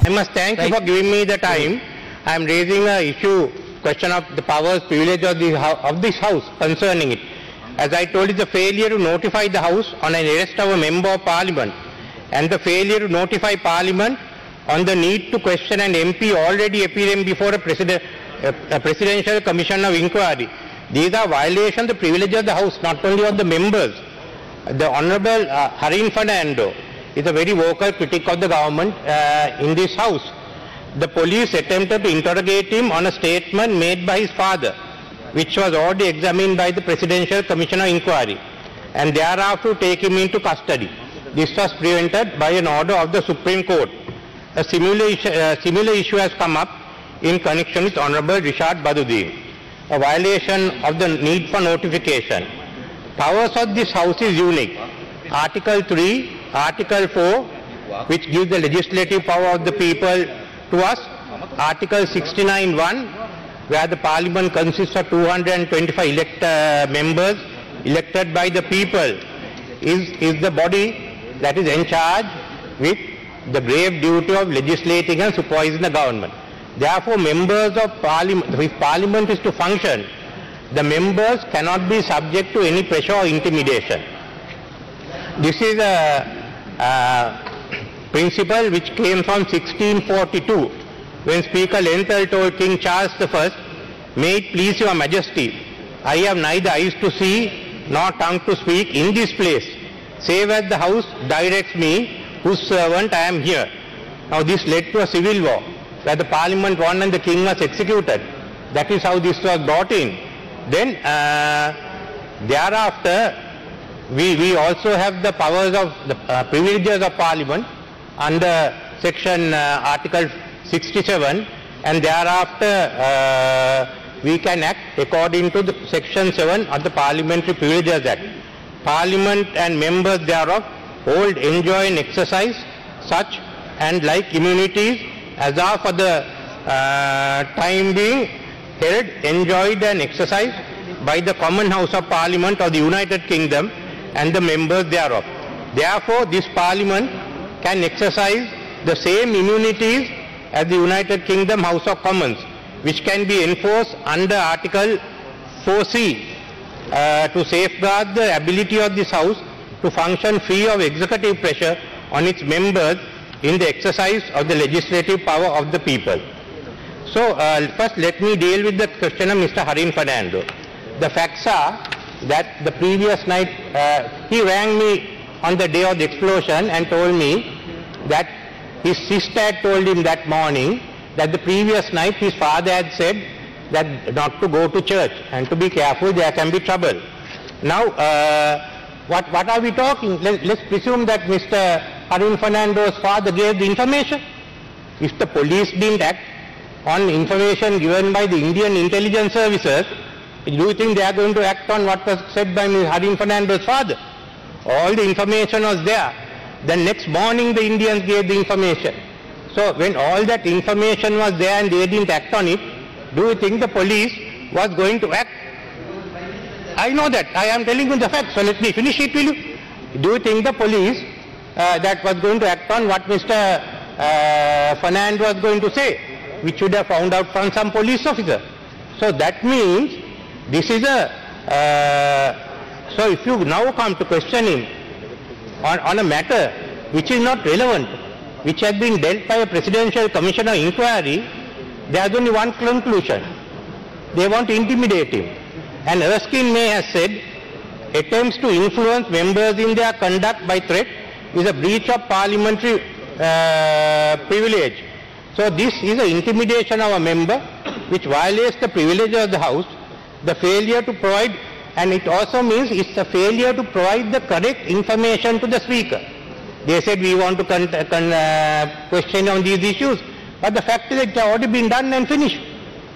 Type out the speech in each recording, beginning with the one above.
I must thank you for giving me the time. I am raising a question of the powers, privilege of this House concerning it. As I told you, the failure to notify the House on an arrest of a member of Parliament and the failure to notify Parliament on the need to question an MP already appearing before a Presidential Commission of Inquiry. These are violations of the privilege of the House, not only of the members. The Honourable Harin Fernando is a very vocal critic of the government in this House. The police attempted to interrogate him on a statement made by his father, which was already examined by the Presidential Commission of Inquiry, and thereafter take him into custody. This was prevented by an order of the Supreme Court. A similar issue has come up in connection with Honourable Richard Baduddin. A violation of the need for notification. Powers of this House is unique. Article 3, Article 4, which gives the legislative power of the people to us. Article 69(1), where the Parliament consists of 225 members elected by the people, is the body that is in charge with the grave duty of legislating and supervising the government. Therefore, members of Parliament, if Parliament is to function, the members cannot be subject to any pressure or intimidation. This is a principle which came from 1642, when Speaker Lenthal told King Charles I, "May it please your Majesty, I have neither eyes to see nor tongue to speak in this place, save as the House directs me, whose servant I am here." Now this led to a civil war, where the Parliament won and the King was executed. That is how this was brought in. Then thereafter, we also have the powers of the privileges of Parliament under section Article 67, and thereafter we can act according to the section 7 of the Parliamentary Privileges Act. Parliament and members thereof hold, enjoy and exercise such and like immunities as are for the time being held, enjoyed and exercised by the Common House of Parliament of the United Kingdom and the members thereof. Therefore, this Parliament can exercise the same immunities as the United Kingdom House of Commons, which can be enforced under Article 4C to safeguard the ability of this House to function free of executive pressure on its members in the exercise of the legislative power of the people. So first let me deal with the question of Mr. Harin Fernando. The facts are that the previous night he rang me on the day of the explosion and told me that his sister had told him that morning that the previous night his father had said that not to go to church and to be careful, there can be trouble. Now what are we talking? Let's presume that Mr. Harin Fernando's father gave the information. If the police didn't act on information given by the Indian intelligence services, do you think they are going to act on what was said by Mr. Harin Fernando's father? All the information was there. The next morning the Indians gave the information. So when all that information was there and they didn't act on it, do you think the police was going to act? I know that. I am telling you the facts. So let me finish it, will you? Do you think the police that was going to act on what Mr. Fernando was going to say, which should have found out from some police officer? So that means this is so if you now come to question him on a matter which is not relevant, which has been dealt by a Presidential Commission of Inquiry, there is only one conclusion. They want to intimidate him. And Erskine May has said, attempts to influence members in their conduct by threat is a breach of parliamentary privilege. So this is an intimidation of a member which violates the privilege of the House, the failure to provide, and it also means it's a failure to provide the correct information to the Speaker. They said we want to question on these issues, but the fact is that it has already been done and finished.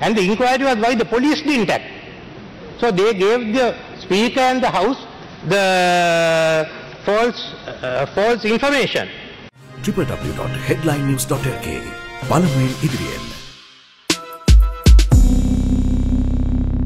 And the inquiry was why the police didn't act. So they gave the Speaker and the House the false information. www.headlinenews.lk Palamuin Idriyen